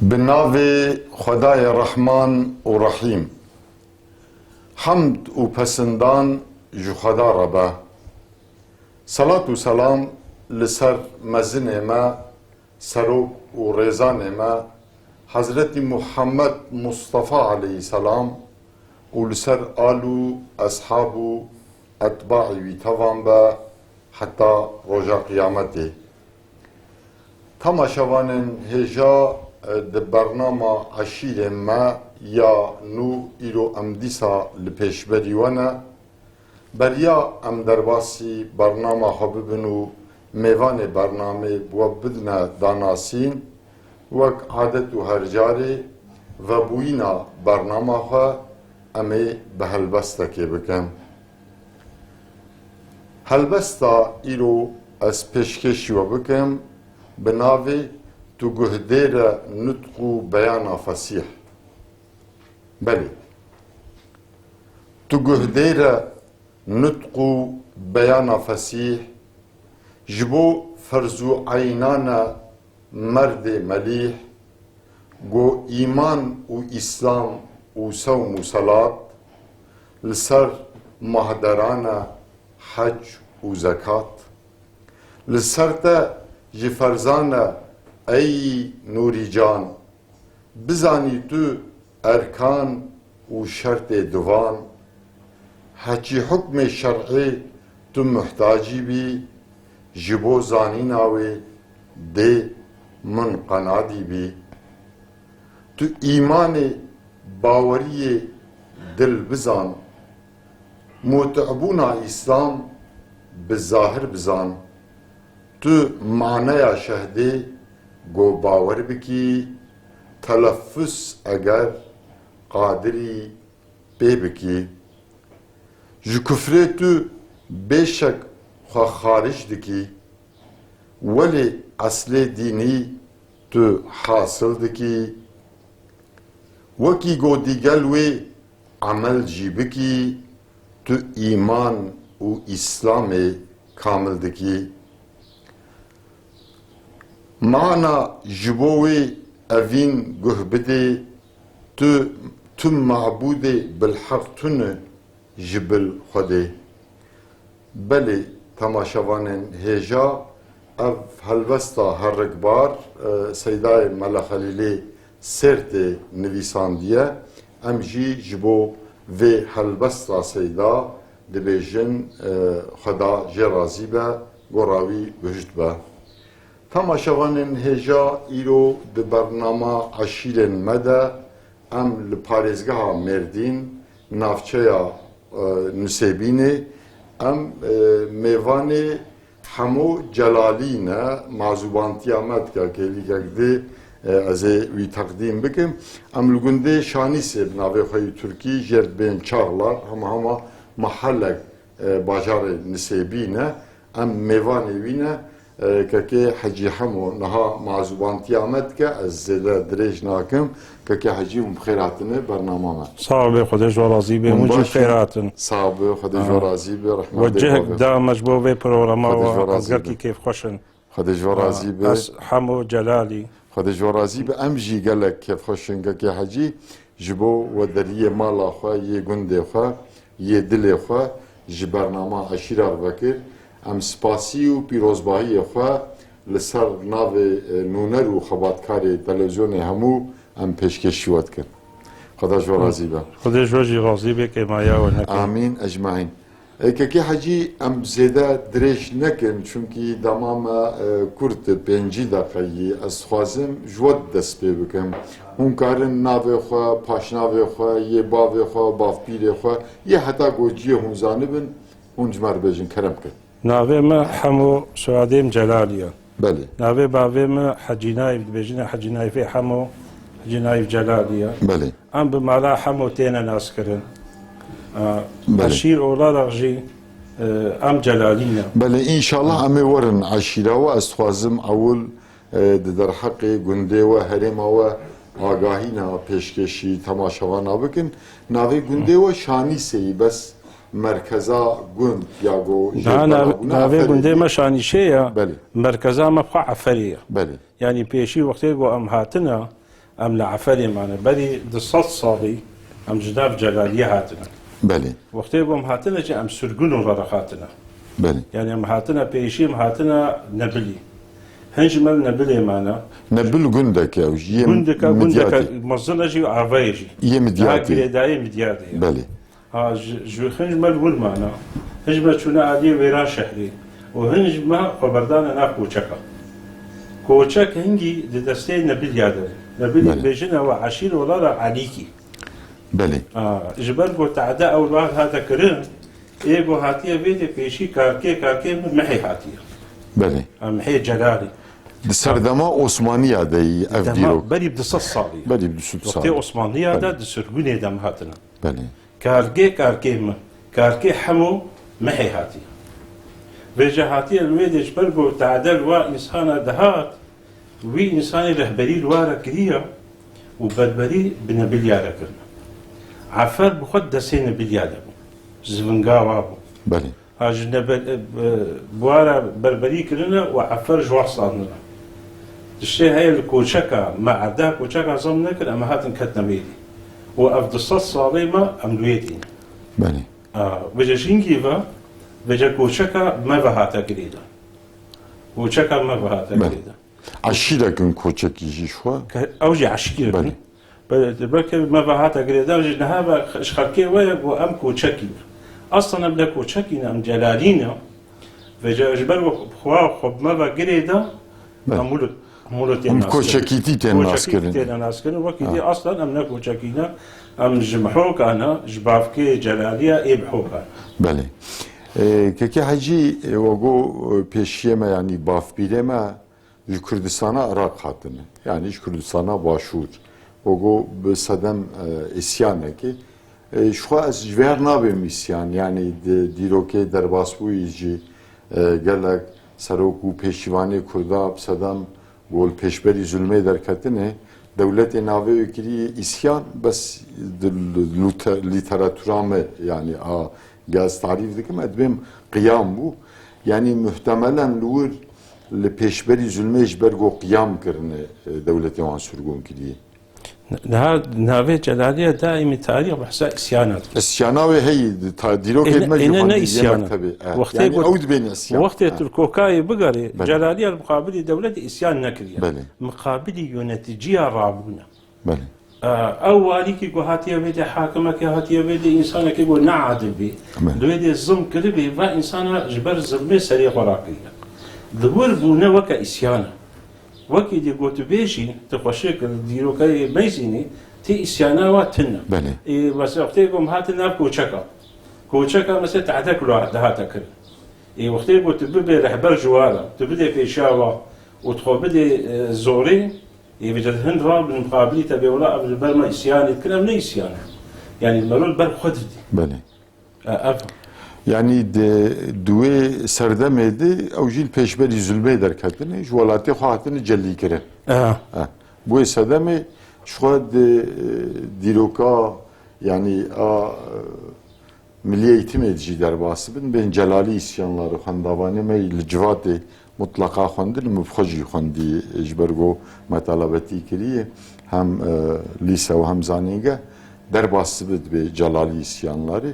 بناوی خدای رحمان و رحیم حمد و پسندان جو خدا ربه صلاة و سلام لسر مزن ما سروک و ریزان ما حضرت محمد مصطفى علیه السلام و لسر آلو اصحاب و اتباع وی توان با حتی رجا قیامته تماشاوان هجا د برنامه عشیر ما یا نو ایرو امدیسا لپیشبری وانا بریا ام درباسی برنامه حببنو میوان برنامه و بدنا داناسین وک عادت و هرجاری و بوینا برنامه ها امی به هلبسته که بکن هلبسته ایرو از پیشکشی و بکن بناوی تو گهدیر نطق و بیان فصیح بله تو گهدیر نطق و بیان فصیح جبو فرزو عینان مرد ملیح گو ایمان و اسلام و صوم و صلات لسر مهدران حج و زکات لسر تا جفرزان ای نوری جان بزانی تو ارکان و شرط دوان هچی حکم شرعی تو محتاجی بی جبو زانی ناوی ده من قنادی بی تو ایمان باوری دل بزان متعبونا اسلام بظاهر بزان تو معنی شهده گو باور بکی تلفظ اگر قادری پی بکی جو کفره تو بیشک خواه خارج دکی ولی اصل دینی تو حاصل دکی وکی گو دیگل وی عمل جی بکی تو ایمان و اسلام کامل دکی معنا جبوي أفين جهبدي تم معبودي بالحق تن جبل خدي بلي تماشوان هجا اف هلوستا هرقبار سيداي ملا خليلي سرت نويساندية ام جي جبو في هلوستا سيدا دبيجن خدا جرازي با قراوي بهجت با تماشاوان هجا ایرو به برنامه عشیر مده ام لپارزگاه مردین نافچه نسبینه ام میوان همو جلالینه معزوبانتی آمد که کلی که از وی تقدیم بکم ام لگنده شانی سب ناوی خواهی ترکی جرد بین چاغلار همه محلک باجار نسبینه ام میوان وینه که حجی همو نها معزوبانتی آمد که از زیده دریج ناکم که حجی مخیراتنه برنامه آمد صاحب خودش و راضی به موجب خیراتن صاحب خودش و راضی به رحمت وجه دا مجبور پروگرام و ازگر کی کیف خوشن خودش و راضی به از همو جلالی خودش و راضی به امجی گلک کیف خوشن که حجی جبو و دریه مالا خواه یه گنده خواه یه دل خواه جی برنامه عشیره بکر ام سپاسی و پیروزباهی خواه لسر ناو نونر و خباتکار تلویزیون همو ام پیشکشی ود کن خدا جو راضی به خدا جو راضی به که مایا و نکن آمین اجمعین که حجی ام زیده درش نکن چونکی دمام کرد پنجی دقیقی از خوازم جود دست پی بکم اون کارن ناو خواه پاشناو خواه یه باو خواه باف پیر خواه یه حتی گوجی هونزانه بن اون جمر بجن کرم کن ناوی ما حمو سعادیم جلالیا بله ناوی باوی ما حجی نایف بجن حجی نایفی حمو حجی نایف جلالیا بله ام بمالا حمو تینا ناس کرن بله عشیر اولا رجی ام جلالينا بله ان شاء الله ام ورن عشيره واستخوازم اول در حق گنده و هرم و آگاهینا پیشکشی تماشاوانا بکن ناوی گنده و شانی سی بس مرکزا گند یا گو ناوی گنده ما شانی شیه بله مرکزا ما بقى عفریه بله يعني پیشی وقتی گو ام هاتنا ام لعفري معنا بري دصص صالي ام جناب جلاليه هاتنا بله وقتی بوم هاتنا جا ام سرگون و رخاتنا بله يعني ام هاتنا پیشی ام هاتنا نبلی هنجمل نبلی معنا نبل جندك او جي گندك مدياتي مزنه جي عوایجی يه مدياتي گریدای مدیاتی بله ها جو هنجمل ول معنا هنجمل شنا عادي ويران شهري وهنجمل خبردان انا كوچكا كوچك هنجي دستي نبل يادر نبل بله. بيجنا وعشير ولا عليكي بله جبر قو تعدا اولاد هذا كرن ايغو هاتيه بيتي بيشي كاركي محي هاتيه بله محي جلالي سردما عثمانية دي اف تمام ديروك بري بدصص صالي بله بسوت وقتي صار عثمانيه بله. دا دسرغوني دم هاتنا بله كاركي حمو محي هاتيه بيجا هاتيه الويد جبر قو تعدا وا انسان دهات وي انسان رهبري الوارا كريه وبربري بنبليا كرنا عفر بخد دسين بلياده زفنقا وابو بله هاجنا بوارا بربري كرنا وعفر جوار صارنا الشيء هاي الكوشكا ما عدا كوشكا ضمنا كل اما هاتن كتنا ميدي وافضل صاليمه ام دويتين بله بجا شينجيفا بجا كوشكا ما بهاتا قريدا كوشكا ما بهاتا بله. قريدا عشيرة كوتشك يجي شوى اوجي عشكير بله. بركة ما بهاتا قريدا وجدنا هذا شخركي ويب وام كوشكي اصلا بلا كوشكينا ام جلالينا فجا جبل خوا خب ما بقريدا بله. امولت هم كوتشكيتي تناس كرن الناس كانوا وكيدي اصلا ام نكو كوشكينا ام جمحوك انا جبافكي جلاليه ابحوكا بله كي حجي وقو بيشيما يعني باف بيلما الكردستان عراق هاتنا يعني ايش كردستان باشور وقو بصدم اسيانه كي شو از جوهر نابم اسيان يعني ديروكي درباسبو يجي قالك سروكو بيشيواني كردا بصدم قول بيشبري zulme دركتنه devlet nave kiri isyan bas literatürame yani gaz tarif dikim edbim qiyam bu yani muhtemelen lur li peşberi zulme ejbergo qiyam kirne devleti wan sürgün kiri نهاوي جلاليه دائما تاريخ بحسا اسيانات isyana ve hey dirok etme إننا إسيانا وقت yani يقول aud beni isyan وقت الكوكاي بقري بلى. جلاليه المقابل دولة اسيان نكريه بلى. مقابل يونتجيا رابونا بله اولي كي هاتيه بيدي حاكمك هاتيه بيدي انسانك يقول نعد بي بلى. دويدي الظلم كربي فا انسان جبر ظلمي سريع وراقيه دور بونا وكا اسيانا وكي دي قوت بيجي تخشيك ديروكاي ميزيني تي اسيانا واتنا بله بس وقت يقوم هاتنا كوشكا مثلا تعدك لو هاتك اي وقت يقول تبدي رهبر جوارا تبدي في شاوا وتخبدي زوري يوجد هند راب المقابلي تبي ولا قبل برما اسيان الكلام ليس اسيان يعني المرول بر خددي bele افهم yani duve serdemedi ew jîl pêşberî zulmê derketine ji welatê xwe hatine cellî kirin. Bu ê sedemê ji xwe dîroka yani a Milli Eğitimê jî derbasî bin bên celalî isyanları xwendavanê me li civatê mutlaka xwendin mifxwe jî xwendî ji ber got metalebetî kiriye hem lîse û hem zanîngeh derbasî bi celalî isyanları.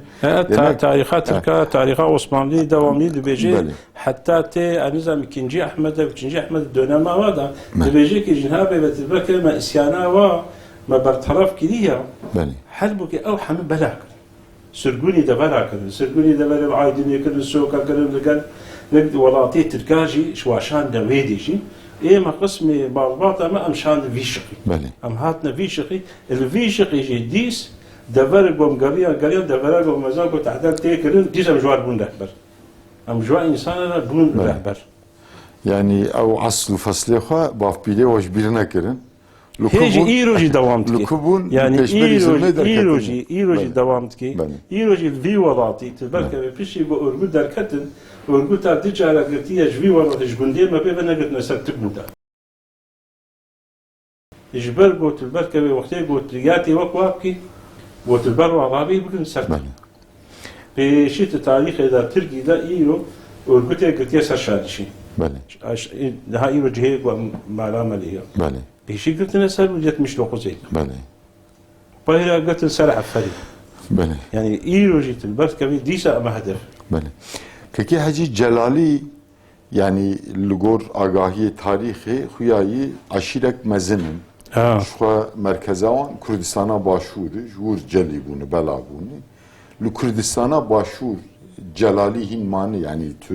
تاريخات تركا تاريخ عثماني دوامي دبيجي بله. حتى تي انظام كنجي احمد الدونما هذا دبيجي كي جنابه بتبكى ما اسيانا و ما برطرف كديه Bele. حلبك او حمل بلاك سرقوني دبلاك سرقوني دبل عايدين يكن السوق كان لقال نقد ولاتي تركاجي شواشان دويدي شي ايه ما قسمي بعض ما امشان فيشقي Bele. ام هاتنا فيشقي الفيشقي جي ديس دفر قوم قريا دفر قوم مزاق وتحدل تيكرن ديس ام جوار بون رهبر ام جوا انسان بون بله. رهبر Yani ew asl faslê xwe bavpîlê weş bîr nekirin. هيجي ايروجي دوامتكي لكوبون يعني بيشبري زلمة دركتن. ايروجي بله. دوامتكي بله. ايروجي في وضعتي تبارك بيشي بأورغو دركتن اورغو تا ديجارا قرتيا جوي وضعتي جبندي ما بيبا نقد نسرتك بودا اجبر قوت البركة وقتي قوت رياتي وكوابكي قوت البر وعربي بقن سرتك Bele. بشيت تاريخ اذا تركي دا ايرو اورغو تا قرتيا سرشادشي Bele. ها ايرو جهيق ومعلامة ليها Bele. پیشی گرتنە سەر 79 بله باهرا گرتن سەر عەفەری بله يعني إيروجي تلبرت كبير ديسا أما هدف بله كي حجي جلالي يعني لغور آگاهی تاریخی خویایی عشیرک مزنن شو مرکزان کردستان باشور جور جلی بونه بلا بونه لو کردستان باشور جلالی هین معنی يعني تو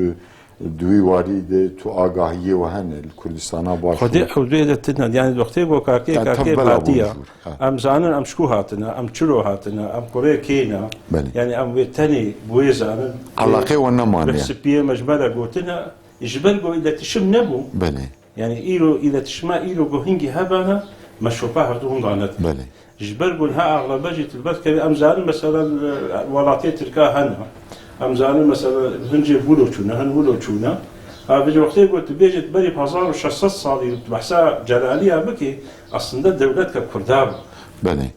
دوی واری ده تو آگاهی و هنه کردستان باشور خدي أو دويدة تنا يعني وقتي بو كاركي كاركي باتيا أم زانن أم شكو هاتنا أم تشلو هاتنا أم كوري كينا بله. يعني أم ويتاني بوي زانن علاقه و نمانه بحسبية مجملة قوتنا يجبر قو إذا تشم نبو بله يعني إيرو إذا تشما إيرو قو هنجي هبانا مشوبة هدو هنغانت بله جبر قول ها أغلب جيت البث كذا أم زانن مثلا ولاتي تركا هنا أم زانن مثلا هنجي بولوشونا هن بولوشونا بيجي وقتي قلت بيجت بري بهزار وشصت صالي بحسا جلالية بكي أصلا دولتك كرداب بله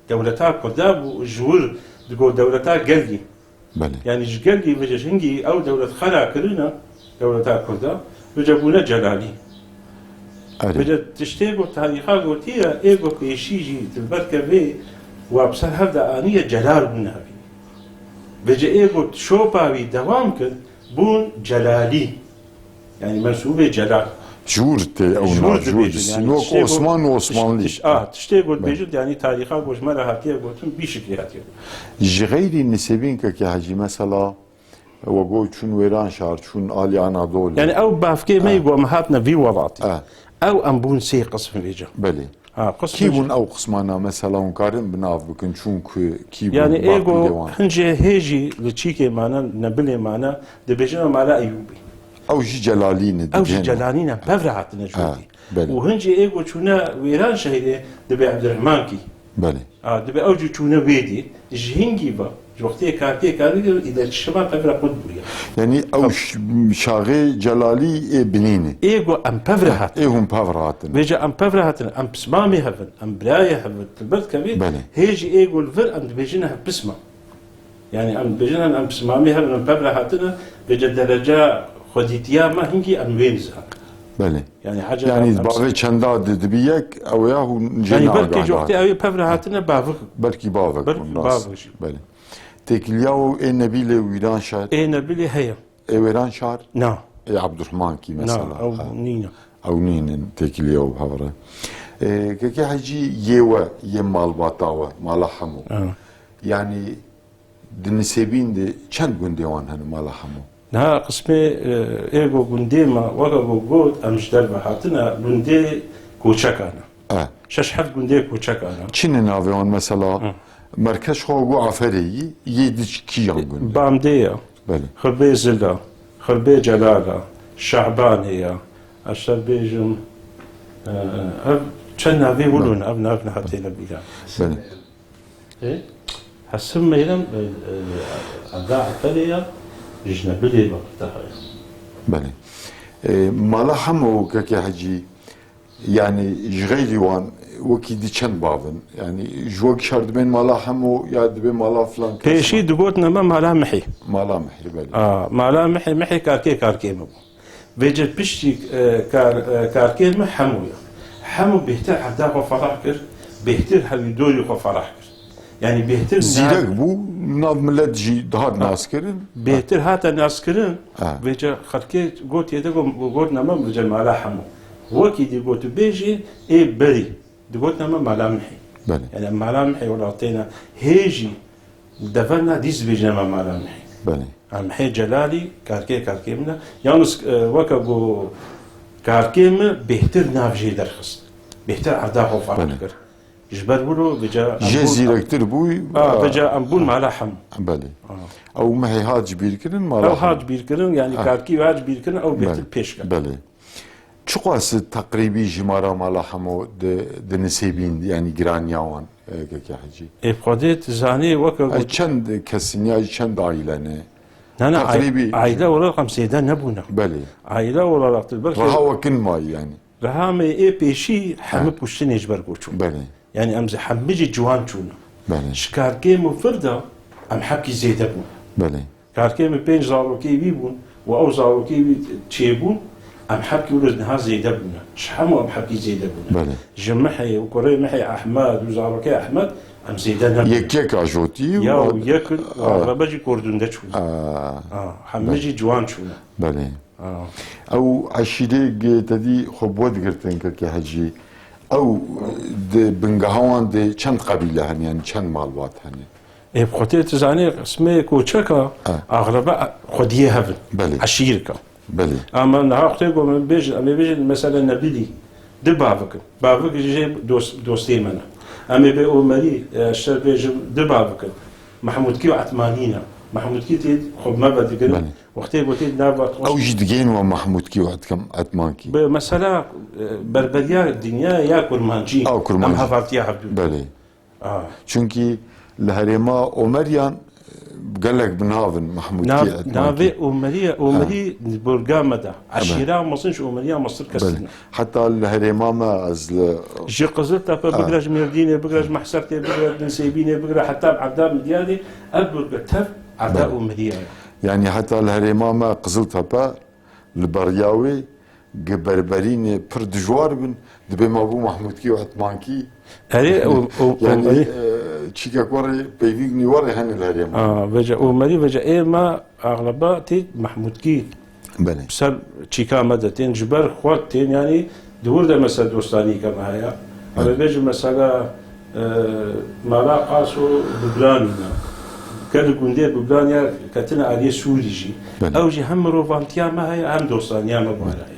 دولتها كرداب وجور تقول دولتها قلقي بله يعني قلقي بيجي هنجي أو دولة خلا كرنا دولتها كرداب بيجابونا جلالي أري بيجي تشتيقوا تاريخها قلت هي إيجو كيشيجي تلبركة بي وابسر هذا آنية جلال منها بي بيجي إيجو شوباوي دوام كد بون جلالي يعني منسوبة جلال جورت او ناجورت سنوك عثمان و عثمانلی تشتي قلت بيجد يعني تاريخها قوش مرة هاتيه قلتم بشكل هاتيه جغيري نسبين كي حجي مثلا وقو چون ويران شهر چون آل اناضول يعني او بافكي ما يقول مهاتنا في وضعتي اه او ام بون سي قسم ريجا بله قسم كيبون او قسمانا مثلا ونقارن بناف بكن چون كيبون يعني باقي ايجو ديوان. هنجي هيجي لتشيكي معنا نبلي معنا دبيجنا مالا ايوبي او جي جلالين او جي جلالينا بفرعتنا جودي بله. وهنجي ايجو چونا ويران شهيده دبي عبد الرحمن كي بله دبي اوجي چونا بيدي جهنجي با وقتی کارتی کاری ایده شما پفر خود بویا يعني او شاغي جلالي بنينه ایگو ام پفر هات هم بافراتن بيجا ام پفر هاتن ام بسمامي هفن ام برايه هفن البلد كبير بله. هيجي ايجو الفر ام بيجينا بسمه يعني ام بيجينا ام بسمامي هفن ام پفر هاتنا بيجا درجه خديتيا ما هنجي ام وينزا بله يعني حاجه يعني باغي چندا دبيك او ياهو يعني نجينا بلكي جوقتي اوي پفر هاتنا بافك بلكي بافك بلكي والناس. بافك. بله تكلياو اي نبيل ويران شهر اي نبلي هيا اي ويران شهر نا اي عبد الرحمن كي نا مثلا او نينا او نين تكليو بهبره كي حجي يوا يمال باتاوا مال حمو يعني دنسبين دي چند گونديوان هن مال حمو نا قسمي ايجو قنديما وقبو قود امجدر بحاتنا قندي كوچكانا شش حد قندي كوچكانا چين ناويون مثلا مركز خوغو عفري يدي كيان گوند بامدية بله خربي زلا خربي جلالة شعبانية اشتر بيجم چند ناوي ولون ابنا حتى لبيها بله ايه حسم ميلم عدا عفرية جيشنا بلي بقتها بله مال حمو كي حجي يعني جغيري وان وكي دي چند باون يعني جوك شرط بين مالا حمو يا دبي مالا فلان بيشي دقوتنا ما مالا محي مالا محي بله مالا محي كاركي مبو بيجت بشتي كاركي ما حمويا حمو بيهتر عدا فرح كر بيهتر هل دوري فرح كر يعني بيهتر زيرك بو ناف ملت جي دهار ناس كرن بيهتر هاتا ناس كرن بيجا خركي قوت يدقو قوتنا ما بجل مالا حمو وكي دي قوت بيجي اي بري دقوتنا ما ملامحي بله يعني ملامحي ولا عطينا هيجي دفنا ديز بيجنا ما ملامحي بله محي جلالي كاركي منا يانس وكبو كاركيم بيهتر نافجي درخص بيهتر عداه فرق جبر ولو بجا جزيركتر بوي بجا امبول مالا حم بله او محي هاج بيركرن مالا او هاج بيركرن يعني كاركي هاج بيركرن او بيهتر بيشكن بله چقاس تقريبي جمارة مالا حمو د نسيبين يعني جرانياوان كي حجي افقدت زاني وكبو چند كسنيا چند عائلة انا تقريبي عائله ولا رقم سيدان نبونا بله عائله ولا رقم البركه رها وكن ماي يعني رها ما اي بيشي حمي بوشتن يجبر قوچو بله يعني امز حمجي جوان چونا بله شكاركي مفرده ام حبكي زيدبون بله كاركي من 5 زاروكي بيبون و او زاروكي تشيبون ام حبكي ولد نهار زيد ابنا شحال ام حبكي زيد ابنا بله جمحي وكوري محي احمد وزاركي احمد ام زيدان يك اجوتي يا وياكل وعربجي كوردون دچو حمجي جوان شو بله او عشيري تدي خبوت قرتن كي حجي او بنقهوان دي چند قبيله هن يعني چند مالوات هن ايه بخوتي تزاني اسمه كوتشكا اغلب خديه هبل بله عشيركا بله اما نهار اختي قوم بيجي مثلا نبيدي دبابك بابك جيب دوستي منا اما بي عمري الشر بيجي دبابك محمود كي عثمانينا محمود كي تي خب ما بدي كده وقتي قلت نابا او جدجين ومحمود كي وقت كم عثمان كي مثلا بربريا الدنيا يا كرمانجي او كرمانجي هفرتيا حبدو بله çünkü الهريما عمريان قال لك بنافن محمود كي نافي عمري برقامدا عشيرة مصنش عمريا مصر كسرنا حتى الهريما ما ازل جي قزلت بقراج ميرديني بقراج محسرتي بقراج نسيبيني بقراج حتى عبدال مدياني ابرق تف عبدال عمريا يعني حتى الهريما ما قزلت با البرياوي بربرين پر دجوار بن دبي ما ابو محمود كي وعثمان كي يعني تشيكا كوري بيفيغني وري هن الهريما فجا عمري فجا ايه ما اغلباتي محمود كي بله بسر تشيكا مدتين جبر خواتين يعني دور ده مثلا دوستاني كما هيا اما بيجي مثلا مالا قاسو ببلاننا كان قندي ببلانيا كاتنا عليه سوريجي او جي هم روفانتيا ما هي هم دوستانيا ما بورايا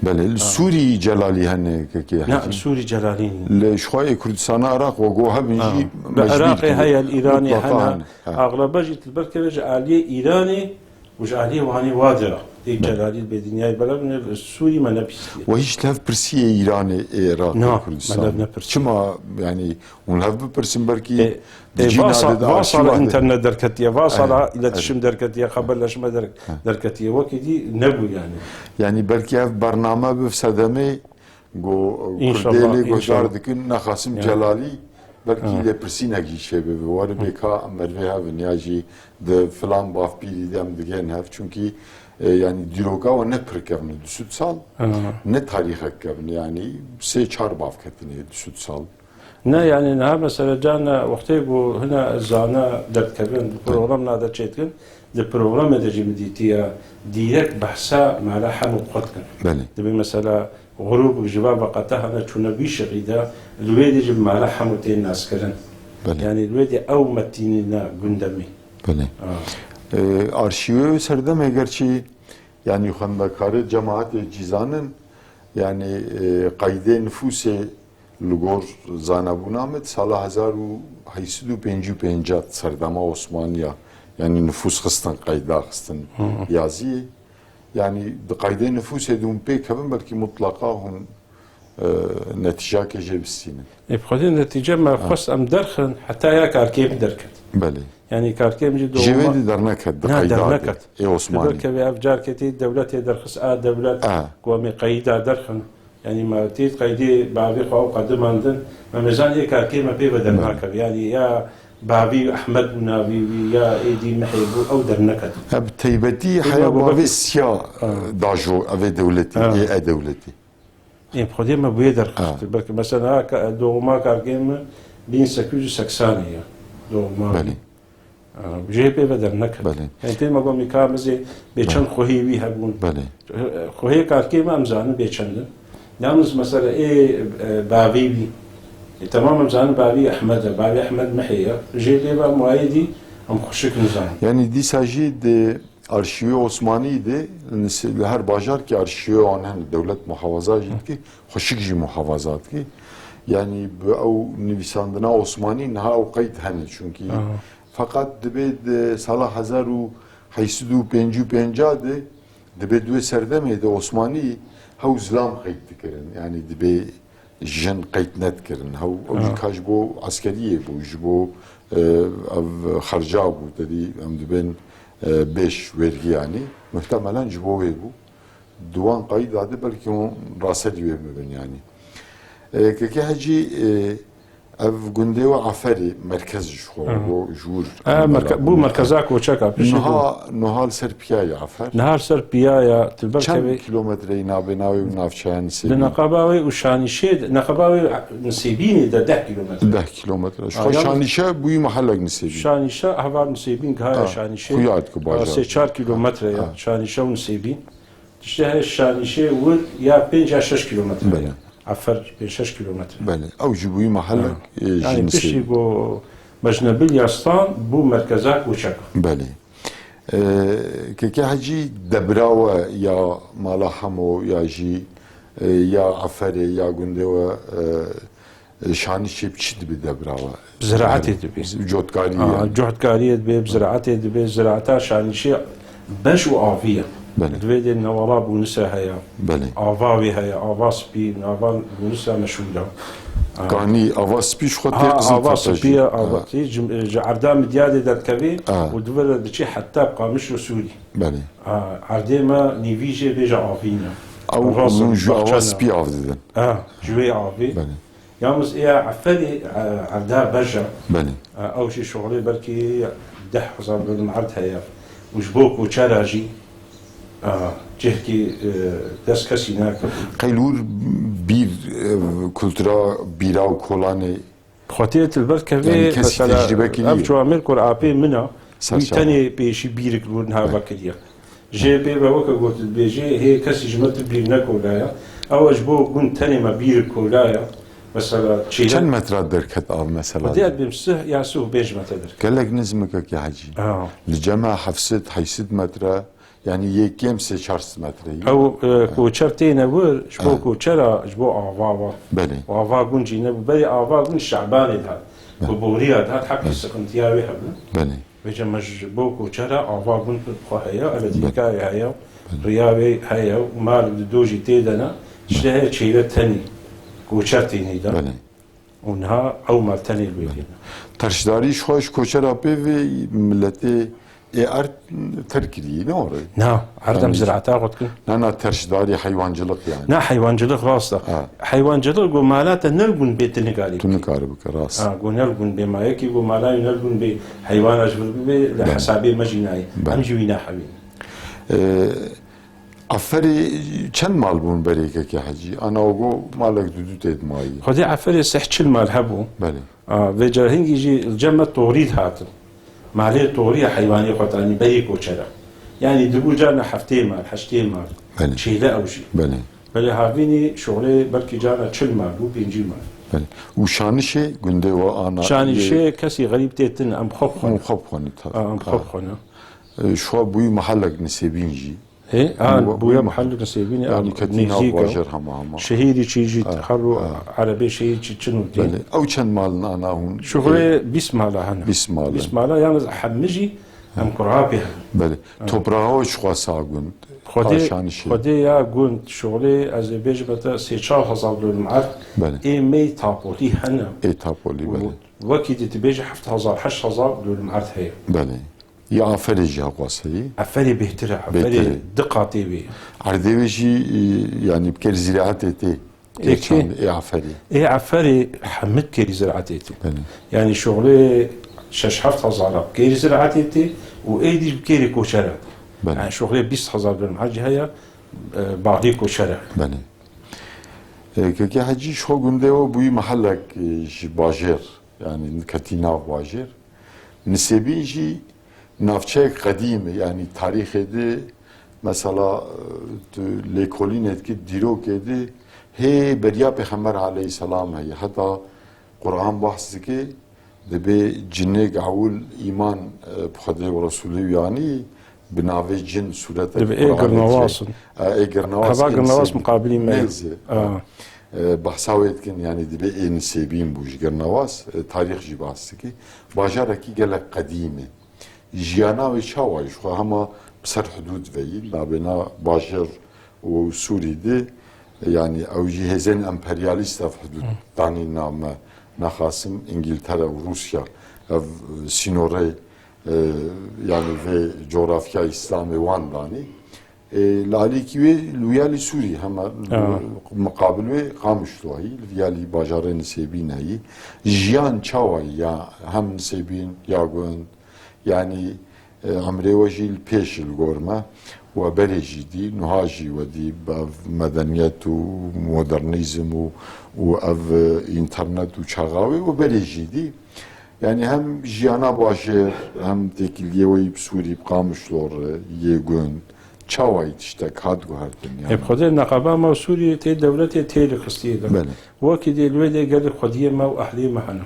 بله السوري جلالي هن كي لا السوري جلاليني شوي كردستان العراق وجوها بنجي العراقي هي الايراني هنا اغلب جيت البركه عليه ايراني وجعليه وهاني وادره دي جلالي البدنياي بلغ السوري ما نبيستي وهيش لهف برسيه ايراني عراق كردستان شما يعني ونلهف برسم بركي واصل انترنت دركتيه واصل الى تشم دركتيه خبر لشما دركتيه وكدي نبو يعني بركي هف برنامج بفسدمي جو كرديلي جو جاردكن نخاسم جلالي بلكي لبرسينا جي شبه وار بكا مرفها بنياجي د فلان باف بيدي دم دگن هف چونكي يعني ديروكا و نپر كبن دسوت سال نه تاريخ كبن يعني سي چار باف كتني دسوت سال نه يعني نه مثلا جانا وقتي بو هنا زانا درت كبن بروغرامنا دا چيتكن د بروغرام د جمديتيا ديريكت بحثا مع لحم وقتكن بله دبي مثلا غروب جواب قطها انا شو نبي شغيدا الويد يجب مع لحم وتين ناس كرن يعني الويد او متيننا قندمي بله arşive serdem egerçi yani xandakarı cemaat cizanın yani qayde nüfuse lugor zanabunamet sala 1855 serdama Osmaniya yani nüfus xistan qayda xistan yazı yani qayde nüfus edun pek hem belki mutlaka hun netice kecebisinin. بخاطر نتيجة ما خص أم درخن حتى يا كاركيب دركت. بله. يعني كاركيب جد. جواد درنكت. درنكت. إيه عثماني. درك بأفجار كتير دولة درخس دولة. قومي قيدا درخن. يعني ما تيت قيدي بعبي خو قدم عندن ما ميزان إيه كاركيب ما بيبدأ درنكت يعني يا بعبي أحمد نابي يا إيدي محيب أو درنكت. هب تيبتي حياة بعبي سيا داجو أبي دولتي إيه دولتي. این خودی ما باید درخواست بلکه مثلا دوما کارگیم بین سکوج سکسانیه دوما بله جیبه بدر نکرد بله یعنی تیم اگه میکامزه بیچن خویی هبون بله خویی کارگیم امزانه بیچندن یالنز مثلا باوی بی تمام امزانه باوی احمد محیا جیبه با معایدی هم خوشک نزان yani di sajid arşivi Osmani'ydi. Her bajar ki arşivi anen devlet muhafaza ki hoşik ji muhafazat ki yani bu nivisandına Osmani naha o kayıt hani çünkü fakat debe salah 1855 debe due serdemeydi Osmani hav zlam kayıt dikirin yani debe jen kayıt net kirin hav o kaç bu askeriye bu harca bu dedi am deben 5 vergi yani muhtemelen cibo bu duvan kayıt adı belki on rasa diye yani. Keki hacı ev gundê we Aferê merkez ji xwe bo jûr بو مركزا كوچكا Nihal ser piyayê Afer نهار سر بيايا çend تلبركبي kilometreyi navbênavê û navçeya Nisêbî لنقباوي وشانشي نقباوي نسيبيني ده 10 كيلومتر 10 kilometre ji yalnız- şanîşe bûyî mahallek Nisêbî شانشا هوا نسيبين كهاي شانشي خویات که باجار. 3-4 كيلومتر يا شانشا ونسيبين تشتهي شانشي ود يا 5-6 كيلومتر بله. عفر 5-6 كيلومتر Belê ew jî bûyî mahallek ji يعني بشي Nisêbî بو مجنبي ياسطان بو مركزا كوچكا Belê keke hecî debrawe ya mala hemo ya jî ya Aferê ya gundê we şanîşê çi dibe debrawe زراعتي تبي cotkarî جهدكارية دبي بزراعتي دبي زراعتها شانشي بش وآفية بله. دبي النوارا بونسا هيا Belê آفاوي هيا آفا سبي آفا بونسا مشهورة kanî ava spî ji xwe tê آفا qizin سبي آفا عردام ديادي دكبي ودبر دشي حتى قامش وسوري Belê عردما نيفيجي بيجا آفينا ew ji ava spî av didin جوي آفي Belê يامز إيه عفري عردا برجع Belê أو شي شغلي بركي 10,000 دولار عرض هيا وجبوك وشاراجي جهكي دست كسي ناكل qeylûr bir kultura bîra û kolanê خطيت البركة يعني كسي تجربة كبيرة. أم شو عمل قرآبي منها سر ويتاني بيشي بيرك لونها بكريا جي بي بوكا قلت بيجي هي كسي جملت بيرنا كولايا أو أجبو قلت تاني ما بيرك كولايا مثلا çend تشيلا metre derket av mesela وديت بمسه ياسوه بيج ما تدر gelek nizmekek ya hacı li cema hafsit haysit metre yani yekem se çarst metreyi أو كوتشرتين ور جبو كوتشرا جبو آفا belê وآفا قنجي نبو بري آفا قن الشعباني ده وبوريا ده حبي سكنتيا بيها belê بيجا مجبو كوتشرا آفا قن بخوهيا على ديكاي هيا ريابي هيا ومال دوجي تيدنا شلها تشيلة تاني كوتشرتين هيدا belê ونها أو مال تاني الويدين terşdarî ji xwe ji koçera pê vê milletê ê erd terkirî ne orayı نا عردم زراعتا قلت nana terşdarî hayvancılık yani نا حيوانجلق راستا حيوانجلق قو مالاتا نلقون بيتني قالي tu nikarî bike rast قو نلقون بما يكي قو مالا نلقون بحيوان أجبر بي لحسابي مجيناي أم جوينا حبيب Aferî çend mal bûn berêkekê hecî ana ogo malek dudû têd mayî خدي عفري سحتش المال هبو belê في جرهنج يجي الجمة طوريد هاتن مالي طورية حيواني قطاني بريك وشرا يعني دبو جانا حفتين مال حشتين مال بله. شيء لا أو شيء belê بل هافيني شغلي بركي جانا تشل مال وبينجي مال belê û şanişê gundê we ana شاني شيء كسي غريب تيتن أم خبخنا xwe xwenî أم خبخنا şu an bûyî mahallek nisêbîn jî إيه بويا محل نسيبيني yani ketina نيزيكا bajar hema hema شهيري تشيجي تحرو عربي شيء تشنو دي belê ew çend malin ana hûn شغلي بيسمالا هنا bismalin بيسمالا يعني حمجي أم قرابي belê toprağa xwe sa gund خدي şanişê خدي يا قلت شغلي از بيج بتا 3,000 دولار معك بله. اي مي تابولي هنا ê tapolî belê وكي تبيج 7,000 8,000 دولار معك هي belê ya aferê jî heqwaseyî عفري بهترة بهترة. عفري دقة تيبي erdêvê jî yani bikêr zîraetê tê Eki. ê aferî اي عفري حمد كيري زراعتي belê يعني شغلي 6,000 كيري زراعتي وايدي بكيري كوشرة بله. يعني شغلي 20,000 دولار معك هي بعضي كوشرة belê keke hecî şo gundê we bûyî mahellek ji bajêr yani ketina bajêr nisêbîn jî navçeyek qedîm yani tarîxê de mesela tu lêkolînê ki dîrokê de hê beriya Pêxember aleyhisselam heye heta Qur'an bahs dike dibe cinê gehul îman bi Xwedê û Resulê yanî bi navê cin sûrete دبي اي قرنواصن Gernavas هبا قرنواص مقابلي ما bahsa wê dikin yani dibe ê nisêbîn bû ji Gernavas tarîx jî bahs dike bajarekî gelek qedîm e jiyana wê çawa ji xwe hema bi ser hudûd veyî navbêna bajêr û Sûrî de yani ew jî hêzên emperyalîst ev hudûd danîna me naxasim İngiltere û Rusya ev sînorê yani vê coğrafya İslamê wan danî لاليكي وي لويالي سوري هما مقابل وي قامش لوهي لويالي باجارين نسيبين هي جيان تشاوي يا هم نسيبين يا قوند يعني عمري وجي البيش الغورما وبريجي دي نهاجي ودي مدنيات ومودرنيزم واف انترنت وشغاوي وبريجي دي يعني هم جيانا باشر هم تكليوي بسوري بقامش لور يقوند چاوای تشتك هاد گوهردن يعني بخاطر نقابة ما سوريا تي دولتي تي لخستيه بله وكي دي الويدي قال خديه ما وأهلي معنا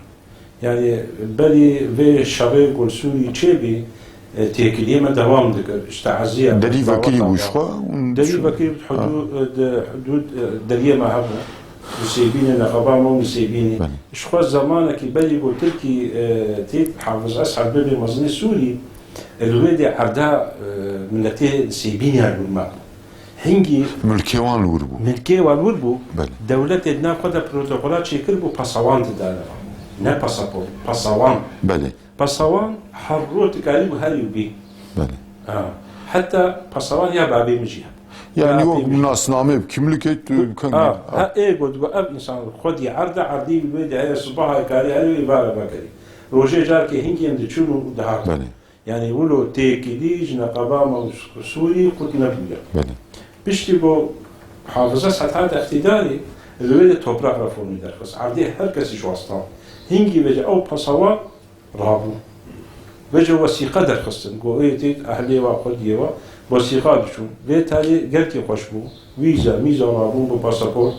يعني بالي في شغل قول سوري تشيبي تيكليه ما دوام دكر اشتعزيه دري فكري وشخا دري فكري حدود دريه ما هبنا مسيبين نقابة ما مسيبين شخوا زمانك بالي قلت لك تي حافظ أسعد بلي مزني سوري الويدي عردا ملتي سيبين يا الماء هنجي ملكيوان الوربو ملكي والوربو بله دولة ادنا خدا بروتوكولات شكل بو باسوان تدانا نا باسابور باسوان بله باسوان حروت قريب هاريو بي بله حتى باسوان يا بابي مجيها يعني هو ناس نامي بكملك كان ها ايه قلت اب انسان خدي عردي بالويدي هي صباح كاري هاي يبارا بكري روجي جاركي هنجي عند تشونو دهار بله يعني يقولوا تيكيديج نقابة سوري قلت نبويا بله بيشتي بو حافظة ساعات اقتداري الويدة توبراق رفوني درخص عردي هر كسي شواسطان هنجي بجا او بصوا رابو بجا وثيقة درخصن قو ايتيت اهلي واخد يوا وثيقة دشون بيتالي قلتي خوشبو ويزا ميزا رابو بو باسابور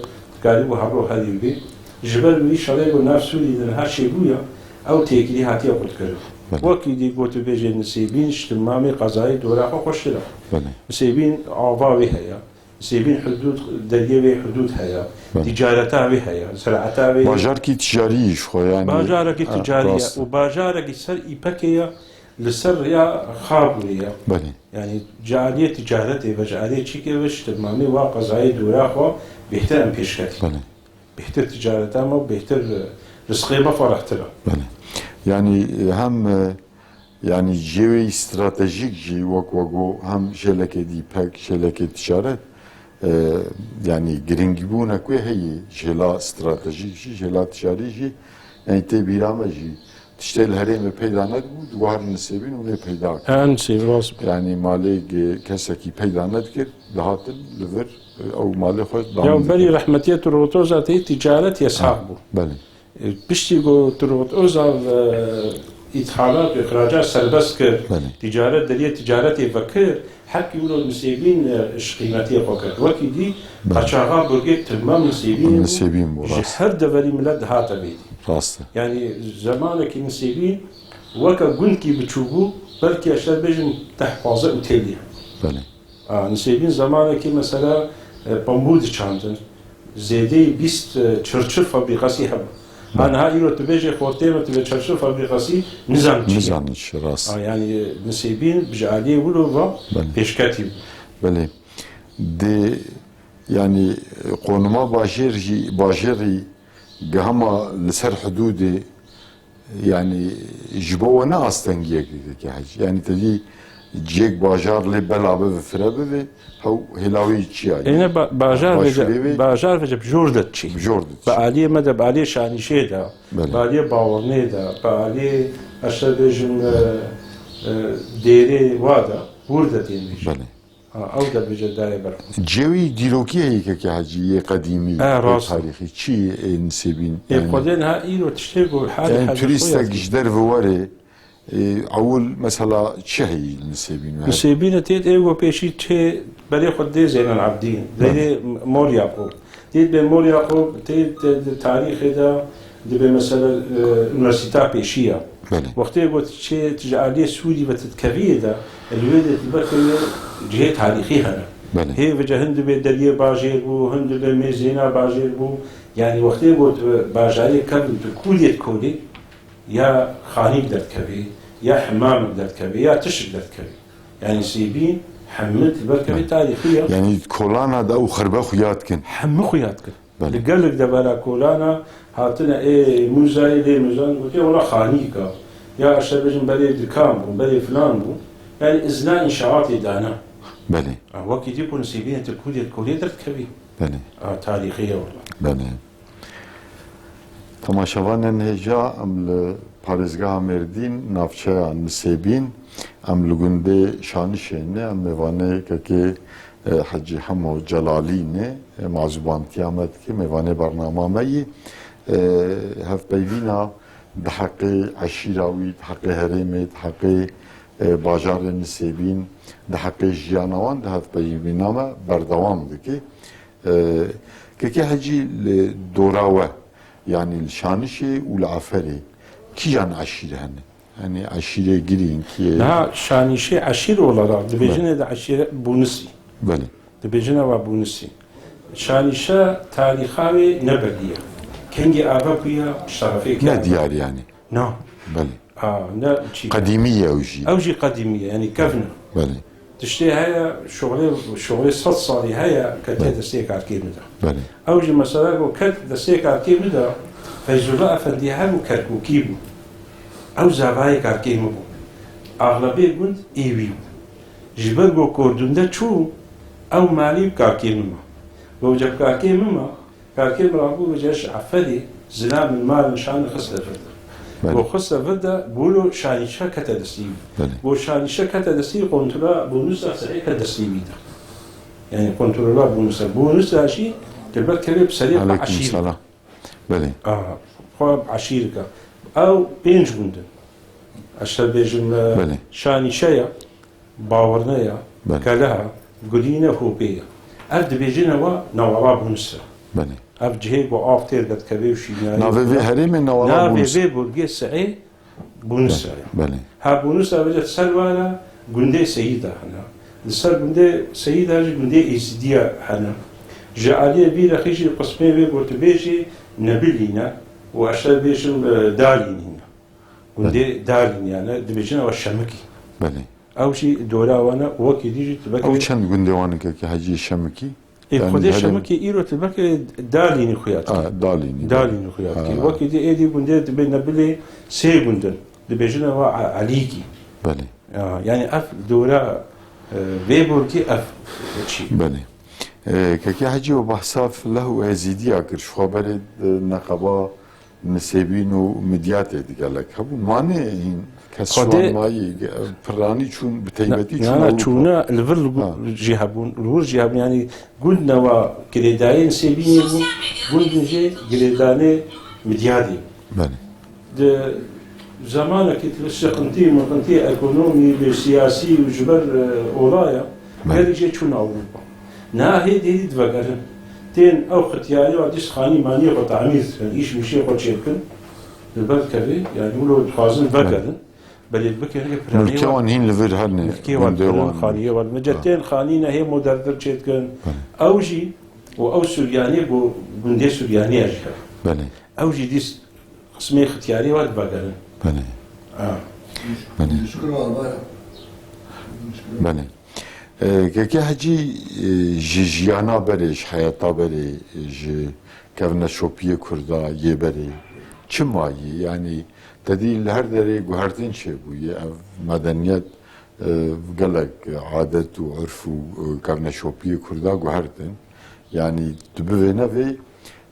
قالبو هبرو هذي بي جبل وي شاليبو ناف سوري دن هر شي بويا او تيكيدي هاتي قلت كرو وكي دي قوتو بيجي نسيبين اجتمامي قضايا دوراقه خوشلا نسيبين عواوي هيا نسيبين حدود دريوي حدود هيا تجارتها هيا زراعتها باجاركي تجاري شو يعني باجاركي تجاريه وباجاركي سر ايباكيا لسر يا خابريا بله يعني جعليه تجارتي وجعليه شيكي اجتمامي وقضايا دوراقه بيحترم بيشكتي بله بيحتر تجارتها وبيحتر رزقي ما فرحتها بله يعني هم يعني جيوي استراتيجيك جي وكو هم شلكة دي باك شلكة تجارت يعني جرينجبونا كوي هي جلا استراتيجيك جي جلا تجاري جي يعني تبيرامة جي تشتغل هرم پیدا ندبود دوار نسبين ونه پیدا کرد يعني مالك كسكي پیدا ندكر لهاتن لفر او مالك خود يوم بلي رحمتية الروتوزا تي تجارت يسحبو بله بشتي قو تروتوزا إدخالات وإخراجات سربس كر تجارت دليل تجارت يفكر حكي يقولوا المسيبين اش قيمتيه فكر وكي دي قشاغا برجيت تمام مسيبين براس هر دفري ملد هاتا بيدي راسته يعني زمانك المسيبين وكا قنكي بتشوفو بلكي اشتر بيجن تحفاظه وتيليها بله نسيبين زمانك مثلا بامبود چاندن زيدي 20 چرچر فابريقاسي هب أنا هاي رو تبيجي خورتين وتبي تشرشوا فابريقاسي نظام راس يعني نسيبين بجعليه ولو بيشكاتي بله دي يعني قونما باجري قهما لسر حدودي يعني جبونا استنجيك يعني تدي جيك باجار لي بلعبه في فرابه هو هلاوي تشي انا باجار فجب جوردت شي بعليه مدى بعليه شاني شيدا بعليه باورنيدا بعليه اشبجن ديري وادا وردتين بله او ده بجداي بر جوي ديروكي هيك كحاجيه قديمي تاريخي شي نسبين يعني قدنها ايرو تشتغل حاجه يعني توريستا جدر فوري اول مثلا شهي المسيبين تيت ايغو بيشي تشي بري خدي زين العابدين زي مول يعقوب تيت بمول يعقوب تيت تاريخ ده دي مثلا يونيفرسيتي بيشيا وقت يقول تشي تجعليه سوري بتتكفيه ده الولد البكري جهه تاريخيه هي وجه هند بدريه باجير بو هند بميزينا باجير بو يعني وقت يقول باجاري كم كولي يا خانيك دتكبي يا حمام دتكبي يا تشك دتكبي يعني سيبين حملت البركبي تاريخيه يعني كولانا دا وخربا خياتكن حم خياتكن قال لك دبلا كولانا هاتنا ايه موزاي لي موزان قلت والله خانيكا يا شبجن بلي دكام بلي فلان بو يعني ازنا انشاءات دانا بله وەکی دی بۆ نسیبێنێتە کورێ دەردکەوی بله تاریخیە وڵا بله تەماشەوانên hêja em li parêzgeha Mêrdîn navçeya Nisêbîn em li gundê Şanişê ne em mêvaneyekekê Hecî Hemo Celalî ne mazûbantiya me dike mêvanê bernama me yî hevpeyvîna di heqê eşîra wî di heqê herêmê di heqê bajarê Nisêbîn di heqê jiyana wan di hevpeyvîna me berdewam dike kekê hecî li dora we yani li Şanişê û li Aferê kîjan eşîr hene yani eşîrê girîn kî نا شانیشê eşîr olarak dibêjine de eşîr bûnisî belê dibêjine we bûnisî şanîşe tarîxa wê nebediye kengî ava bûye şerefê ne diyar yani na belê ne çî qedîmî ye ew jî ew jî qedîmî ye yani kevne belê tiştê heye şoxlê 100 salî heye ke tê destê karkê bide belê ew jî mesela got ket destê karkê bide Feyzullah Efendi hemû kerkûkî bû ew zavayê karkê min bû aglebê gund êwî bû ji ber got kordûnde çû ew malî karkê min ma got ceb karkê min ma karkê min rabû bije ji Eferê zilam min malin şanê xiste vir de got xiste vir de bûlo şanîşe kete destî wî got şanîşe kete destî kontrola bonûsa serê ke destî wî de yani kontrola bonûsa jî dilber kevê bi serê xwe aleyküm eşîr selam belê xwe eşîr ke ew pênc gundin eşte bêjim belê şanîşeya bawirneya belê keleha gulîne hûpêya ev dibêjine we newala bûnisa belê ev cihê ku av têr vedikeve û şînayî navê vê herêmê newala navê bûnisa vê burgê Seê bûnisa ye belê ha bûnisa bije ser were gundê Seyîda hene li ser gundê Seyîda jî gundê Êzîdiya hene ji aliyê vî rexî jî qismê wê gotibêjî Nebilîne û eşte bêjim Dalînîne gundê Dalîn yani dibêjine we Şemikî belê ew jî dora wane wekî dî jî ew tibekê çend gundê wan kekê Hecî Şemikî Xwedê Şemikî îro tibekê Dalînî xuya dike Dalînî Dalînî xuya dike wekî dî êdî gundê dibe Nebilê sê gundin dibêjine we Elîkî belê yani ev dora vê borgî ev çî belê kekê Hecî û behsa filah û êzîdiya kir ji xweberê neqeba Nisêbîn û midyatê digelek hebû manê hîn keswan mayî piranî çûn bi teybetî yani çûna li vir jî hebûn li wir jî hebûn yani gundna we girêdayên Nisêbînê bûn gundin jê girêdanê midyadê belê di zamanekî sıkıntı ekonomî ve siyasî û ji ber olaya gelî jê çûn Ewropa nahê dêdî divegerin tên ew xitiyarî wa dîst xanî manî xwe temîr dikin îş mişê xwe çêbikin li ber kevê yani wilo dixwazin vegerin belê bikirine mülkê wan hîn li vir hene mülkê wan xaniyê wan mece tên xanîne hê moderdir çêdikin ew jî û ew Suryanî bû gundê Suryanîya jî hebe belê ew jî dîst qismê xitiyarî wa divegerin belê belê belê kekê Hecî ji jiyana berê ji heyata berê ji kevneşopiyê Kurda yê berê çi mayî yani tedî li her derê guhertin çêbûye ev medeniyet gelek adet û urf û kevneşopiyê Kurda guhertin yani tu bivêne vê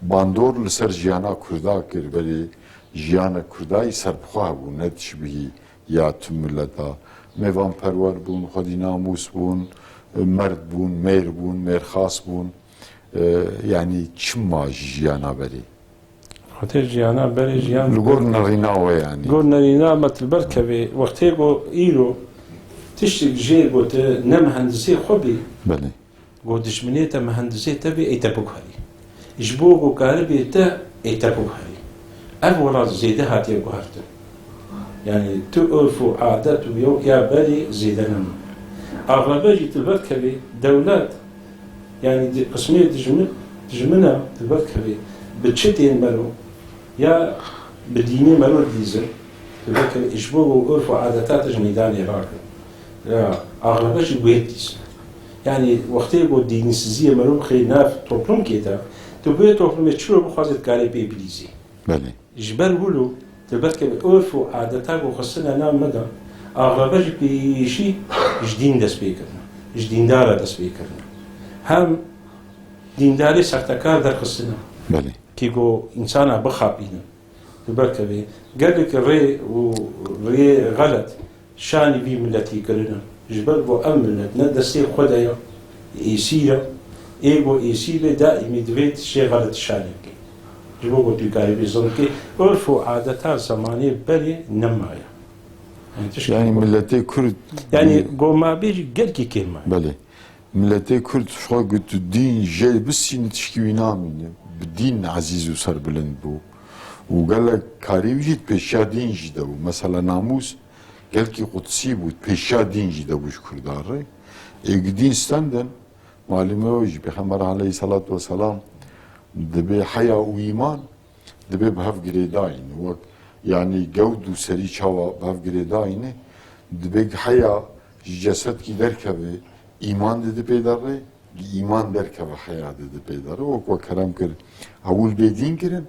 bandor li ser jiyana Kurda kir berê jiyana Kurdayî serbixwe hebû ne tişbihî ya tüm milleta mêvanperwer bûn xwedî namûs bûn merd bûn mêr bûn mêrxas bûn yani çi ma ji jiyana berê xwedê jiyana berê jiyan li gor nerîna we yani gor nerîna me li ber kevê wextê got îro tiştek jê got ne mihendisê xwe bê belê got dijminê te mihendisê te bê ê te biguherî ji bo gokaribê te ê te biguherî ev welat zêde hatiye guhertin yani tu urf û adet û ya berê zêde nemin aglebe jî li ber kevê dewlet yani qismê dijmina li ber kevê bi çi tên mero ya bi dînê mero dîzin li ber kevê ji bo urf û adeta te ji meydanê rakin ya aglebe jî wê dîzin yani wextê got dînsiziyê mero bixê nav toplumkê de tu bu toplumê çiro bixwazê dikarê pê bilîzî belê ji ber wilo li ber kevê urf û adeta got xistina nav me de aglebe jî pêşî ji dîn dest pê kirin اش دیندارە دەست پێکردن هەم دینداری سەختەکار دەرخستنە بله کیگۆ ئینسانە بخاپینە بەرکەوێ گەلێکی ڕێ و ڕێ غەلەت شانی وی ملەتیکردنە ژبەر بۆ ئەم ملەت نە دەستێ خۆدایە ئیسیرە ئێگۆ ئیسیرێ دائیمی دوێت شێ غەلەت شانی بکەیت ji bo gotikari bizonki örf û adeta zamanê berê nemaya. Yani milleti Kürt Yani gomabê jî gelkî kêma. bele milleti Kürt şo gutu din jê bisin tişkî namîne bi din aziz û serbilind bû û gelek karî jî pêşa din jî de bû mesela namus gelkî qudsî bû pêşa din jî de bû ji Kurdarê ê din stenden malûme o jî Pêxember aleyhissalatu vesselam dibe heya û îman dibe bi hev girêdayîne wek yani gewd û serî çawa bi hev girêdayîne dibe heya ji cesedkî derkeve îman de dipê derê îman derkeve heya de dipê derê wek we kerem kir hewil bêdîn kirin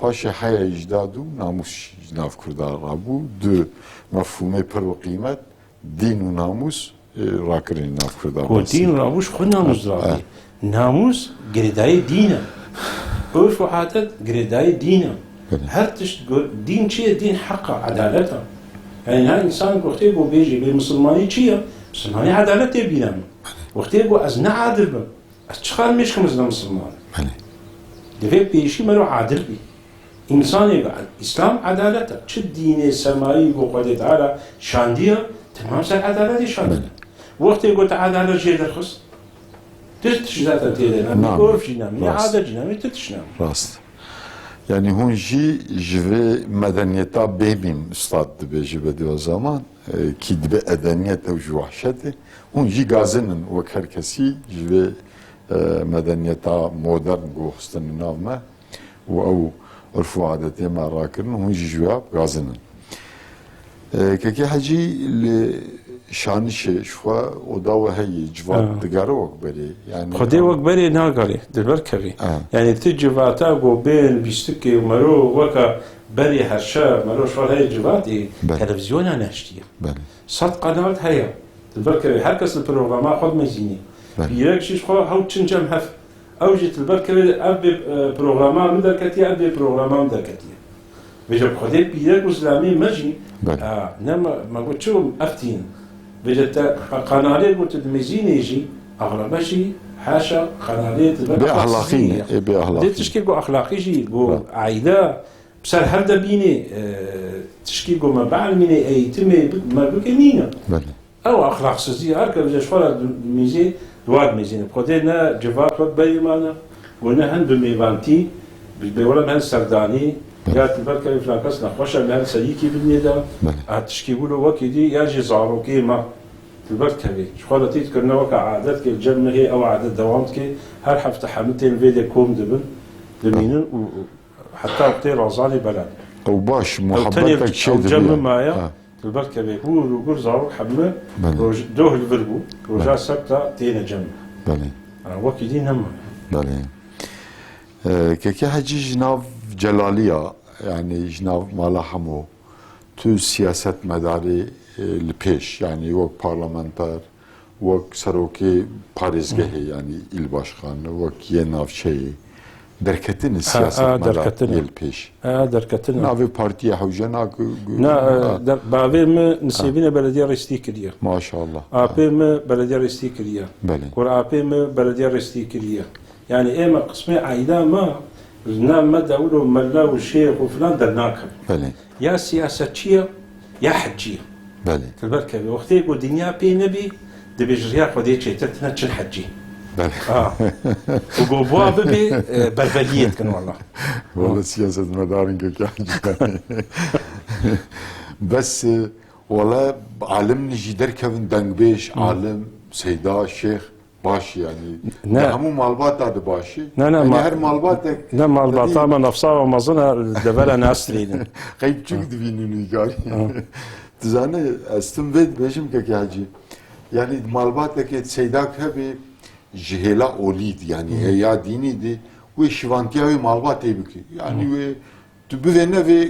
paşê heya jî dadû namus ji nav Kurdan rabû du mefhûmê pir û qîmet dîn û namus rakirin nav Kurdan Ku din namus xwe namus rabî. Namus girêdayê dîn e. Örf û adet girêdayê dîn e. Her tişt dîn çi ye? Dîn heqa, adalet e. Yani her insan goxtê bû bêjî bê Müslümanî çi ye? Müslümanî adalet tê bîne min. Goxtê bû ez ne adil bim. Ez çixar mêşkim ez ne Müslüman. Divê pêşî me ro adil bî. İnsanê İslam adalet e. Çi dînê semayî bû Xwedê Teala şandiye tamam ser adaletê şandiye. Goxtê got adalet jê derxist ترتش ذات تيرنا نعم. ميكورفجنا مي راست. عادة جنا مي ترتشنا rast yani hon jî ji vê medeniyeta bêbîn ustad dibe ji vedî o zaman ki dibe edeniyet ew ji wehşetê hûn jî gazinin wek her kesî ji vê medeniyeta modern goxistin nav me û ew urf û adetê me rakirin hûn jî ji we gazinin kekê hecî li şanîşê ji xwe oda we heye civat digere wek berê yani خدي وك بري ناقري دبر كري يعني تجي فاتا جو بين بيستكي ومرو وكا بري هرشا مرو شوال هاي جواتي بله. تلفزيون انا اشتيه bele صد قنوات هيا دبر كري هركس البروغرام خد مزيني بله. بيرك شيش خو هاو تشنجم هف او جيت البر كري ابي بروغرام من دركتي ابي بروغرام من دركتي بيجي خدي بيرك اسلامي مجي بله. نما ما قلت شو افتين بيجي قناه قلت المزيني يجي اغلبها شيء حاشا قناه بأخلاقية بأخلاقية دي تشكي جو اخلاقي جي جو عائله بسر هردا بيني تشكي جو ما بعلمني ايتمي ما بكنينا bele او اخلاق سزي هركب جا شوال ميزي دواد ميزين خدينا جوات وبي معنا ونا هند بميفانتي بيولا من سرداني يا تبارك فلاكس نخوش من سيكي بالنيدا تشكي بولو وكيدي يا جي زاروكي ما تبارك بي شوال تيت كرنا وكا عادات كي الجنة هي او عادات دوامت كي هر حفت حمتين فيدي كوم دبن دمينن وحتى وقتي رازاني بلد او باش او محبتك شيء جنة معايا تبارك بي هو وقر زارو حمه دوه الفربو وجا سبتا تينا جنة bele وكيدي نما bele kekê hecî ji nav celaliya yani ji nav mala hemû tu siyaset medarê li pêş yani wek parlamenter wek serokê parêzgehê yani îlbaşxan wek yê navçeyê derketine siyaset derketine. medarê li pêş دركتنا navê partiya hewjena نا بابي ما نسيبنا بلديه رئيستي كريه maşallah ابي ما بلديه رئيستي كريه bele ور ابي ما بلديه رئيستي كريه يعني اما قسمي عيدا ما نام ما دولو ملا والشيخ وفلان درناكم bele يا سياسه تشيه يا حجيه bele البركه وقتي يقول دنيا بي نبي دبي جريا خدي تشيتنا تشن حجي bele وقو بوا ببي بربليه كان والله والله siyaset medarın kekê bes ولا عالم نجي دركبن دنگبيش عالم سيدا شيخ باش يعني نعم. همو مالبات هذا باشي نعم، يعني ما- هر مالباتك نعم البطامه ما نفسها وما ظنها دبلا ناس لينا غيب çok dibinin yigari tizane astım ved bejim kekê hacı yani malbatek seyda kebi jihela olid yani ya diniydi ve şivantiya ve malbat ebiki yani ve tu bivene ve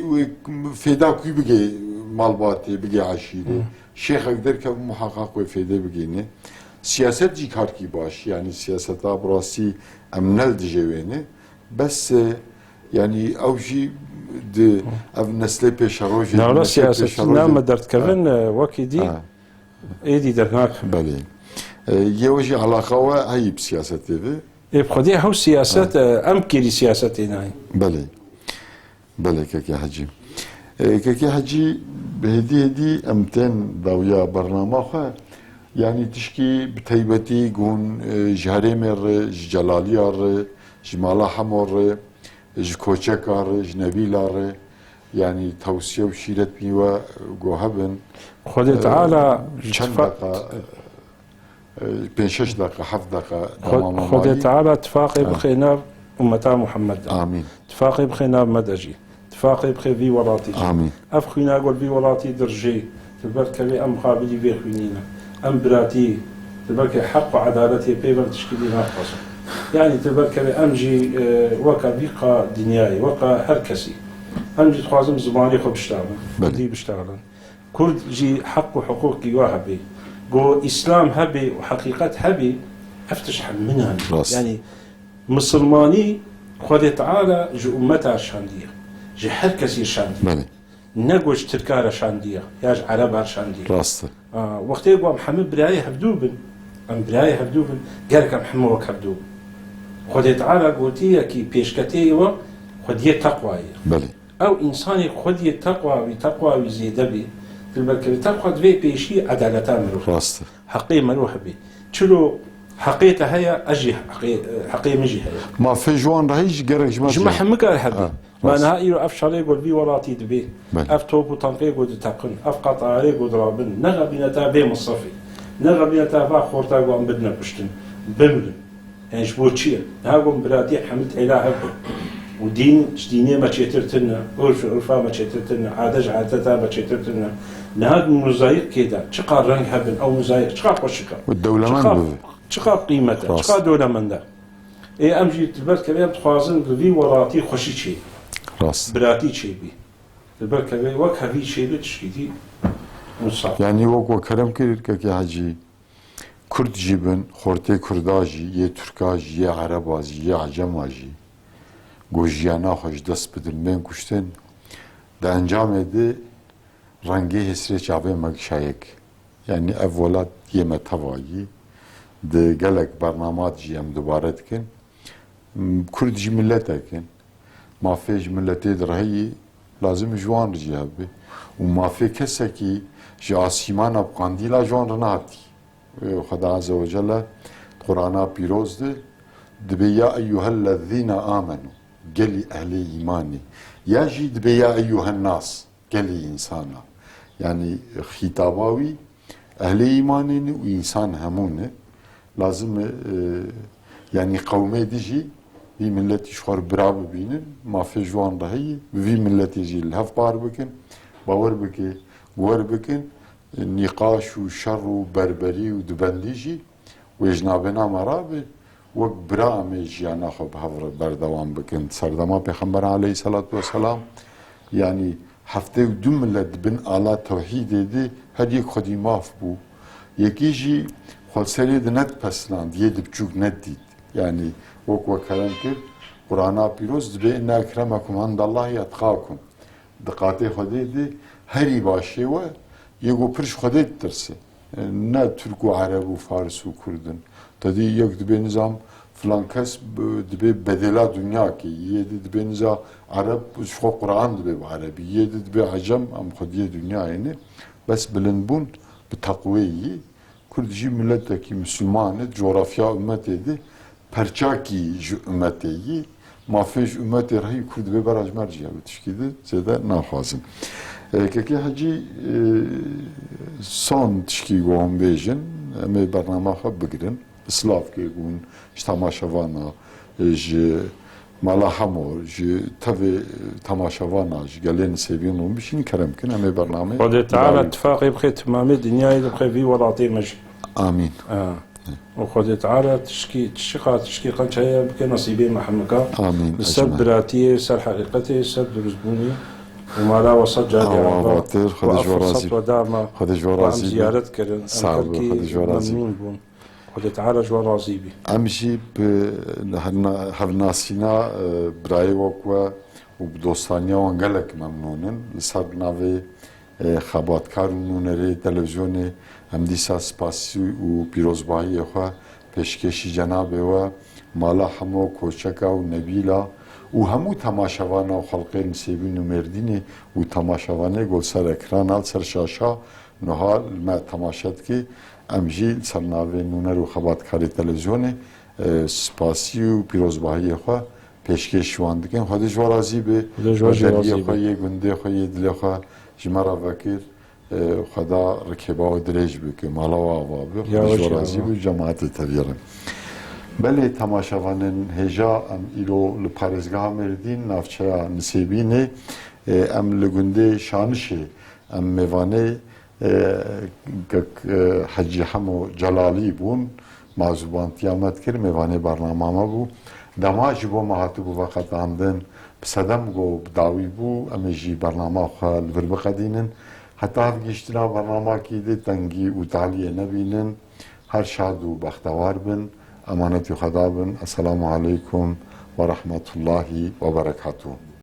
feda kubige malbat ebiki aşire şeyh der ke muhakkak ve feda bigini siyaset jî karkî baş yani siyaseta burasî em nel dijewêne bes yani ew jî di ev neslê pêşerojê ناولا سیاستی نام دردکردن وکی دی Ha. ایدی درناک belê yê jî alaqa we heyî bi siyasetê ve ای بخودی هاو سیاست ام کری سیاست اینای belê belê kekê hecî kekê hecî bi hêdî hêdî em tên dawiya bernama xwe yani tişkî bi taybetî gûn ji herêmê re ji Celaliya re ji mala hemo re ji koçeka re ji nevîla re yani tewsiye û şîret mîwe got hebin خودی تعالی çend deqa 5-6 deqa 7 deqa خودی تعالی اتفاقی بخینا امتا محمد Amin. اتفاقی بخینا مدجی اتفاقی بخی وی ولاتی Amin. اف خوینا گل وی ولاتی درجی تبر کبی ام قابلی وی خوینینا ام براتی تبر که حق و عدالتی پیوند تشکیلی ناقص يعني تبركب امجي وكا بيقى دنياي وكا هر كسي امجي تخوازم زماني خو بشتغلن بله. دي بشتغلن كرد جي حق وحقوق وهبي جو اسلام هبي وحقيقة هبي افتش منها راس. يعني مسلماني خدي تعالى جي امتها شاندية جي هر كسي شاندية Belê نقوش تركارا شاندية ياج عربها شاندية rastı. وقتی گو محمد برای هفدوبن ام برای هفدوبن گرک محمد وک هفدوبن خودی تعالی گوتی کی پیشکتی و خودی تقوایی Belê او انسانی خودی تقوی زیده بی تلبرکه تقوی دوی پیشی عدالتا مروح rastı. حقی مروح بی چلو حقیقه هيا اجي حقي مجي هيا Mafê ji wan re hîj gerek ji me جمع حمك الحبي ما راس. نهائي اف شالي يقول بي ولاتي دبي بله. اف توب وطنقي يقول تقن اف قطاري يقول رابن نغا بينا تابي مصفي نغا بينا تابا خورتا قوم بدنا بشتن بملن يعني شبو تشير هاقوم بلادي حمد اله هبو ودين ديني ما تشيترتنا عرفا ما تشيترتنا عادتا ما تشيترتنا نهاد موزايق كده شقا رنگ هبن او موزايق شقا قشقا والدولمند ببي. شقا قيمته راس. شقا دولمنده ای امجی تبرد کبی تخوازن دوی ولاتی خوشی چی Rast. براتی چی بی تبرد کبی وک هوی چی بی تشکیدی مصاب Yani wek we kerem kirir kekê hecî Kurd jî bin, xortê Kurda jî, yê Türka jî, yê Ereba jî, yê Ecema jî got jiyana xwe ji dest bidin bên kuştin di encamê de rengê hesrê çavê me şayek. Yani ev welat yê me tevayî di gelek bernamat jî em dubare dikin. Kurd jî milletekin. Mafê ji milletê de rehiyî lazim ji wan re jî hebe. û mafê kesekî ji asîmana qandîla ji wan re nehatî. Xweda Azze ve Celle Qur'ana pîroz de dibe ya eyyuhellezîne âmenû gelî ehlê îmanê ya jî dibe ya eyyuhennas gelî insana. Yani xîtaba wî ehlê îmanê ne û însan hemû ne. Lazim e yani qewmê de jî vî milletî ji xwe re bira bibînin, mafê ji wan re heye, vî milletê jî li hev bar bikin, bawer bike, werbikin, nîqaş û şer û berberî û dibendî jî wê ji navbêna me rabe, wek bira em ê jiyana xwe bi hev re berdewam bikin. Serdema Pêxember aleyhissalatu vesselam yani heftê û du millet dibin ala tewhîdê de her yek xwedî maf bû. Yekî jî xweserê di net pesland, yê di biçûk net dît. Yani wek we kerem kir, Qur'ana pîroz dibe inna ekremekum indallahi etqakum. Di qatê Xwedê de herî başê we yê got pir ji Xwedê ditirse. Ne Türk û Ereb û Fars û Kurdin. Tedî yek dibe nizam filan kes dibe bedêla dunyakê, yê de dibe niza Ereb ji xwe Qur'an dibe bi Erebî, yê de dibe Ecem em xwediyê dunyayê ne. Bes bilindbûn bi teqwê yî Kurd jî milletekî Müslüman e, coğrafya ümmetê de perçakî ji ümmetê yî mafê ji ümmetê re heyî Kurd dibe bera ji me re jî hebe tişkî de zêde naxwazim. Kekê hecî son tişkî got hûn bêjin em ê bernama xwe bigirin. Slavkê bûn ji temaşevana ji mala hemo ji tevê temaşevana ji gelên sêviyên û bişîn kerem kin em ê bernameyê خودی تعالی اتفاقی بخی تمامی دنیای بخی وی ولاتی مجی Amin. و خودی تعالی تشکی قنچه بکن نصیبی محمدka Amin. سر براتی سر حقیقتی سر درزبونی و مالا وسط جادی Avatır, و Xwedê ji we razî. و داما Xwedê ji we و ام razî be. ziyaret kirin Sağ ol, Xwedê ji we razî. ممنون بون خدا تعالى جوا راضي بي امشي هفناسينا براي وكوا وبدوستانيا وانجلك ممنونن لسر ناوي خباتكار نونري تلفزيوني هم ديسا سپاسی و پیروزبایی خوا پیشکشی جناب و مالا همو کوچکا و نبیلا و همو تماشاوانا و خلقه نسیبین و مردینی و تماشاوانه گل سر اکران آل سر شاشا نهال ما تماشاد که امجی سر ناوی نونر و خباتکاری تلویزیونی سپاسی و پیروزبایی خوا پیشکش واندکن خودش ورازی به دلیه خوا یه گنده خوا یه دلیه خوا جمرا وکر خدا رکبا و درج بکه مالا و آوا بی خودش ورازی به جماعت تبیرم بله تماشاوانن هجا ام ایلو لپارزگاه مردین نافچه نسیبینه ام لگنده شانشه ام میوانه حجی همو جلالی بون معذوبان تیامت کر میوانه برنامه ما بو دماج بو مهاتو بو وقت آمدن بصدم گو بداوی بو امیجی برنامه خواه لور بقدینن حتی هف گشتنا برنامه کی ده تنگی و تعلیه نبینن هر شاد و بختوار بن امانت خدا بن السلام علیکم و رحمت الله و برکاته